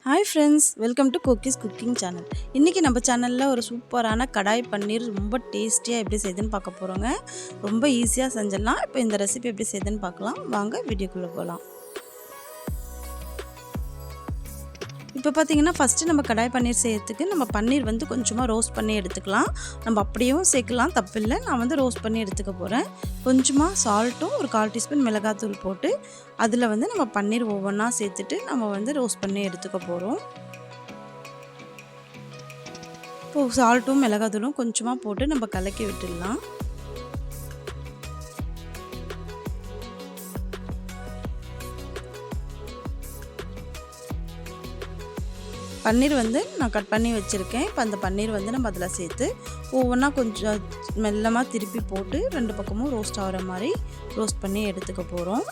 Hi friends, welcome to Kokis Cooking Channel. இன்னைக்கு நம்ம சேனல்ல ஒரு சூப்பரான கடாய் பன்னீர் ரொம்ப டேஸ்டியா எப்படி செய்யுதுன்னு பார்க்க போறோங்க. ரொம்ப ஈஸியா செஞ்சிடலாம். இப்போ இந்த ரெசிபி எப்படி செய்யுதுன்னு பார்க்கலாம். வாங்க வீடியோக்குள்ள போலாம். இப்போ பார்த்தீங்கன்னா ஃபர்ஸ்ட் நம்ம கடாய் பன்னீர் செய்யறதுக்கு நம்ம பன்னீர் வந்து கொஞ்சமா ரோஸ்ட் பண்ணி எடுத்துக்கலாம். நம்ம அப்படியும் சேர்க்கலாம் தப்பில்லை. நான் வந்து ரோஸ்ட் பண்ணி எடுத்துக்க போறேன். கொஞ்சமா சால்ட்டும் ஒரு 1/4 டீஸ்பூன் மிளகாய்த்தூள் போட்டு அதில் வந்து நம்ம பன்னீர் ஒவ்வொன்றா சேர்த்துட்டு நம்ம வந்து ரோஸ்ட் பண்ணி எடுத்துக்க போகிறோம். இப்போது சால்ட்டும் மிளகாய்த்தூளும் கொஞ்சமாக போட்டு நம்ம கலக்கி விட்டுடலாம். பன்னீர் வந்து நான் கட் பண்ணி வச்சுருக்கேன். இப்போ அந்த பன்னீர் வந்து நம்ம அதில் சேர்த்து ஒவ்வொன்றா கொஞ்சம் மெல்லமாக திருப்பி போட்டு 2 பக்கமும் ரோஸ்ட் ஆகிற மாதிரி ரோஸ்ட் பண்ணி எடுத்துக்க போகிறோம்.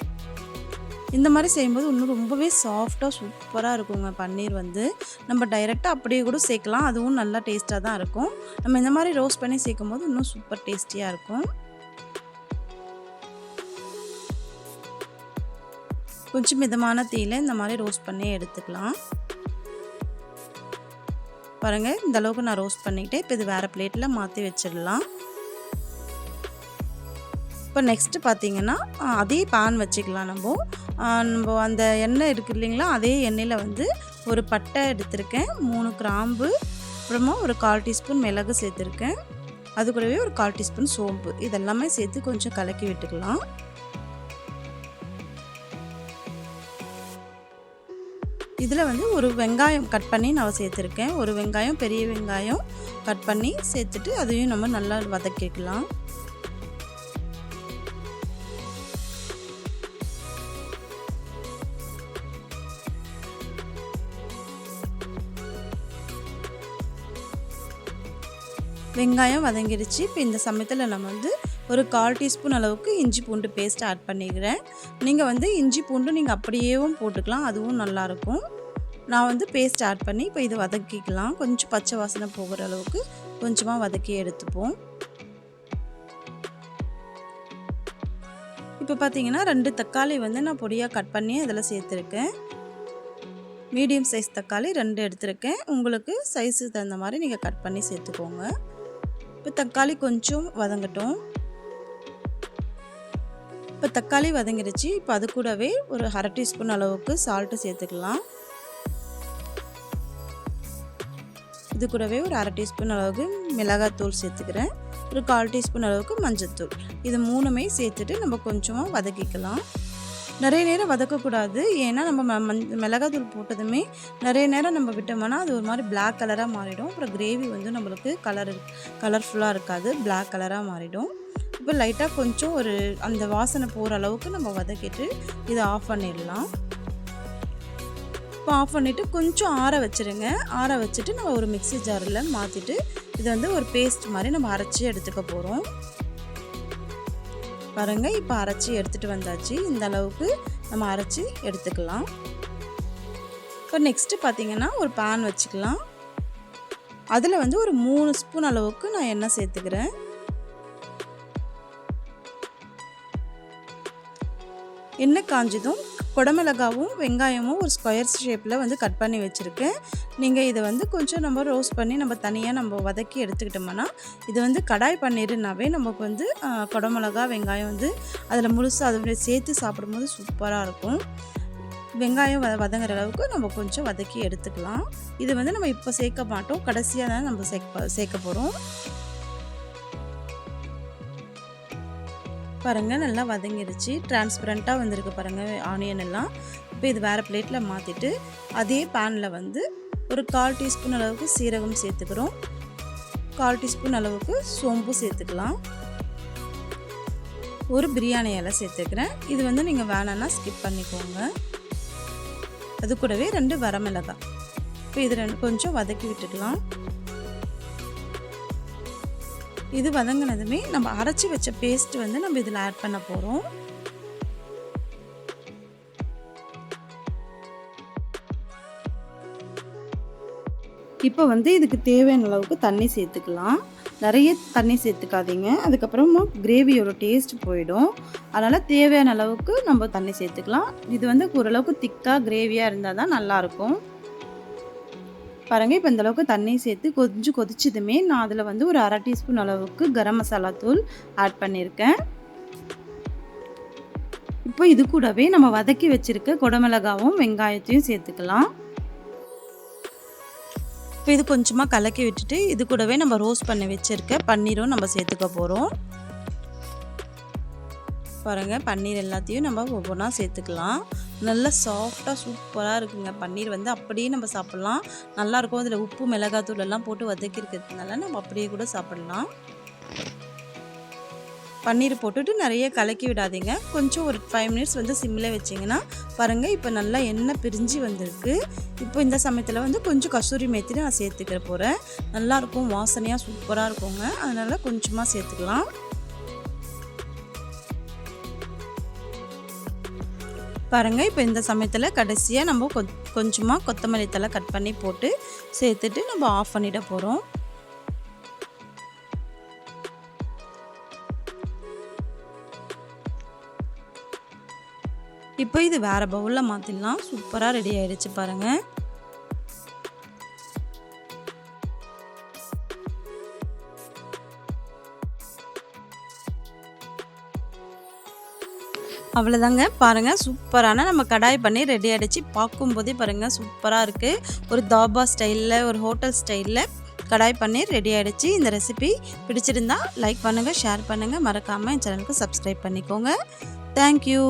இந்த மாதிரி செய்யும்போது இன்னும் ரொம்பவே சாஃப்டாக சூப்பராக இருக்குங்க. பன்னீர் வந்து நம்ம டைரெக்டாக அப்படியே கூட சேர்க்கலாம், அதுவும் நல்லா டேஸ்ட்டாக தான் இருக்கும். நம்ம இந்த மாதிரி ரோஸ்ட் பண்ணி சேர்க்கும் போது இன்னும் சூப்பர் டேஸ்டியாக இருக்கும். கொஞ்சம் மிதமான தீயில இந்த மாதிரி ரோஸ்ட் பண்ணி எடுத்துக்கலாம். பாருங்கள், இந்த அளவுக்கு நான் ரோஸ்ட் பண்ணிக்கிட்டேன். இப்போ இது வேறு பிளேட்டில் மாற்றி வச்சிடலாம். இப்போ நெக்ஸ்ட்டு பார்த்தீங்கன்னா அதே பேன் வச்சுக்கலாம். நம்ம அந்த எண்ணெய் இருக்குது இல்லைங்களா, அதே எண்ணெயில் வந்து ஒரு பட்டை எடுத்திருக்கேன், 3 கிராம்பு, அப்புறமா ஒரு 1/4 டீஸ்பூன் மிளகு சேர்த்துருக்கேன். அது கூடவே ஒரு 1/4 டீஸ்பூன் சோம்பு, இதெல்லாமே சேர்த்து கொஞ்சம் கலக்கி விட்டுக்கலாம். இதில் வந்து ஒரு வெங்காயம் கட் பண்ணி நான் சேர்த்துருக்கேன். ஒரு வெங்காயம், பெரிய வெங்காயம் கட் பண்ணி சேர்த்துட்டு அதையும் நம்ம நல்லா வதக்கிக்கலாம். வெங்காயம் வதங்கிடுச்சு. இப்போ இந்த சமயத்தில் நம்ம வந்து ஒரு 1/4 டீஸ்பூன் அளவுக்கு இஞ்சி பூண்டு பேஸ்ட் ஆட் பண்ணிக்கிறேன். நீங்கள் வந்து இஞ்சி பூண்டு நீங்கள் அப்படியேவும் போட்டுக்கலாம், அதுவும் நல்லாயிருக்கும். நான் வந்து பேஸ்ட் ஆட் பண்ணி இப்போ இதை வதக்கிக்கலாம். கொஞ்சம் பச்சை வாசனை போகிற அளவுக்கு கொஞ்சமாக வதக்கி எடுத்துப்போம். இப்போ பார்த்தீங்கன்னா 2 தக்காளி வந்து நான் பொடியாக கட் பண்ணி அதில் சேர்த்துருக்கேன். மீடியம் சைஸ் தக்காளி 2 எடுத்திருக்கேன். உங்களுக்கு சைஸுக்கு தகுந்த மாதிரி நீங்கள் கட் பண்ணி சேர்த்துக்கோங்க. இப்போ தக்காளி கொஞ்சம் வதங்கட்டும். இப்போ தக்காளி வதங்கிடுச்சு. இப்போ அது கூடவே ஒரு 1/2 டீஸ்பூன் அளவுக்கு சால்ட்டு சேர்த்துக்கலாம். இது கூடவே ஒரு 1/2 டீஸ்பூன் அளவுக்கு மிளகாய்த்தூள் சேர்த்துக்கிறேன். ஒரு 1/4 டீஸ்பூன் அளவுக்கு மஞ்சள்தூள், இது 3மே சேர்த்துட்டு நம்ம கொஞ்சமாக வதக்கிக்கலாம். நிறைய நேரம் வதக்கக்கூடாது, ஏன்னா நம்ம மிளகாய்த்தூள் போட்டதுமே நிறைய நேரம் நம்ம விட்டோம்னா அது ஒரு மாதிரி பிளாக் கலராக மாறிடும். அப்புறம் கிரேவி வந்து நம்மளுக்கு கலர்ஃபுல்லாக இருக்காது, பிளாக் கலராக மாறிடும். இப்போ லைட்டாக கொஞ்சம் ஒரு அந்த வாசனை போகிற அளவுக்கு நம்ம வதக்கிட்டு இதை ஆஃப் பண்ணிடலாம். இப்போ ஆஃப் பண்ணிவிட்டு கொஞ்சம் ஆற வச்சுருங்க. ஆற வச்சுட்டு நம்ம ஒரு மிக்ஸி ஜாரில் மாற்றிட்டு இதை வந்து ஒரு பேஸ்ட் மாதிரி நம்ம அரைச்சி எடுத்துக்க போகிறோம். பாருங்கள், இப்போ அரைச்சி எடுத்துகிட்டு வந்தாச்சு. இந்த அளவுக்கு நம்ம அரைச்சி எடுத்துக்கலாம். இப்போ நெக்ஸ்ட்டு பார்த்திங்கன்னா ஒரு பேன் வச்சுக்கலாம். அதில் வந்து ஒரு 3 ஸ்பூன் அளவுக்கு நான் எண்ணெய் சேர்த்துக்கிறேன். எண்ணெய் காஞ்சதும் குடமிளகாவும் வெங்காயமும் ஒரு ஸ்கொயர் ஷேப்பில் வந்து கட் பண்ணி வச்சுருக்கேன். நீங்கள் இதை வந்து கொஞ்சம் நம்ம ரோஸ்ட் பண்ணி நம்ம தனியாக நம்ம வதக்கி எடுத்துக்கிட்டோம்னா இது வந்து கடாய் பன்னீர்னாவே நமக்கு வந்து குடமிளகா வெங்காயம் வந்து அதில் முழுசாக அதை சேர்த்து சாப்பிடும்போது சூப்பராக இருக்கும். வெங்காயம் வதங்குற அளவுக்கு நம்ம கொஞ்சம் வதக்கி எடுத்துக்கலாம். இது வந்து நம்ம இப்போ சேர்க்க மாட்டோம், கடைசியாக தான் நம்ம சேர்க்க போகிறோம். பாருங்கள், நல்லா வதங்கிடுச்சு, டிரான்ஸ்பரண்ட்டாக வந்திருக்கு பாருங்கள் ஆனியன் எல்லாம். இப்போ இது வேறு பிளேட்டில் மாற்றிட்டு அதே பேனில் வந்து ஒரு 1/4 டீஸ்பூன் அளவுக்கு சீரகம் சேர்த்துக்கிறோம். 1/4 டீஸ்பூன் அளவுக்கு சோம்பு சேர்த்துக்கலாம். ஒரு பிரியாணி இலை சேர்த்துக்கிறேன். இது வந்து நீங்கள் வேணான்னா ஸ்கிப் பண்ணிக்கோங்க. அது கூடவே 2 வரமிளகாய். இப்போ இது 2 கொஞ்சம் வதக்கி விட்டுக்கலாம். இது வதங்கினதுமே நம்ம அரைச்சி வச்ச பேஸ்ட் வந்து நம்ம இதில் ஆட் பண்ண போகிறோம். இப்போ வந்து இதுக்கு தேவையான அளவுக்கு தண்ணி சேர்த்துக்கலாம். நிறைய தண்ணி சேர்த்துக்காதீங்க, அதுக்கப்புறமா கிரேவியோட டேஸ்ட் போயிடும். அதனால் தேவையான அளவுக்கு நம்ம தண்ணி சேர்த்துக்கலாம். இது வந்து ஓரளவுக்கு திக்காக கிரேவியாக இருந்தால் தான் நல்லாயிருக்கும். பாருங்கள், இப்போ இந்த அளவுக்கு தண்ணி சேர்த்து கொஞ்சம் கொதிச்சதுமே நான் அதில் வந்து ஒரு 1/2 டீஸ்பூன் அளவுக்கு கரம் மசாலா தூள் ஆட் பண்ணியிருக்கேன். இப்போ இது கூடவே நம்ம வதக்கி வச்சுருக்க குடமிளகாவும் வெங்காயத்தையும் சேர்த்துக்கலாம். இப்போ இது கொஞ்சமாக கலக்கி விட்டுட்டு இது கூடவே நம்ம ரோஸ்ட் பண்ணி வச்சுருக்க பன்னீரும் நம்ம சேர்த்துக்க போகிறோம். பாருங்கள், பன்னீர் எல்லாத்தையும் நம்ம ஒவ்வொன்றா சேர்த்துக்கலாம். நல்லா சாஃப்டாக சூப்பராக இருக்குங்க. பன்னீர் வந்து அப்படியே நம்ம சாப்பிட்லாம், நல்லாயிருக்கும். அதில் உப்பு மிளகாத்தூள் எல்லாம் போட்டு வதக்கிருக்கிறதுனால நம்ம அப்படியே கூட சாப்பிட்லாம். பன்னீர் போட்டுட்டு நிறைய கலக்கி விடாதீங்க. கொஞ்சம் ஒரு 5 மினிட்ஸ் வந்து சிம்மில் வச்சிங்கன்னா பாருங்கள், இப்போ நல்லா எண்ணெய் பிரிஞ்சு வந்திருக்கு. இப்போ இந்த சமயத்தில் வந்து கொஞ்சம் கசூரி மேத்தி நான் சேர்த்துக்க போகிறேன். நல்லாயிருக்கும், வாசனையாக சூப்பராக இருக்குங்க. அதனால் கொஞ்சமாக சேர்த்துக்கலாம். பாருங்கள், இப்போ இந்த சமயத்தில் கடைசியாக நம்ம கொஞ்சமாக கொத்தமல்லி தழை கட் பண்ணி போட்டு சேர்த்துட்டு நம்ம ஆஃப் பண்ணிட போகிறோம். இப்போ இது வேறு பவுலில் மாற்றிடலாம். சூப்பராக ரெடி ஆகிடுச்சு பாருங்கள். அவ்வளோதாங்க. பாருங்கள், சூப்பரான நம்ம கடாய் பன்னீர் ரெடி ஆகிடுச்சு. பார்க்கும்போதே பாருங்கள் சூப்பராக இருக்குது. ஒரு தாபா ஸ்டைலில், ஒரு ஹோட்டல் ஸ்டைலில் கடாய் பன்னீர் ரெடி ஆகிடுச்சு. இந்த ரெசிபி பிடிச்சிருந்தா லைக் பண்ணுங்கள், ஷேர் பண்ணுங்கள், மறக்காமல் என் சேனலுக்கு சப்ஸ்கிரைப் பண்ணிக்கோங்க. தேங்க்யூ.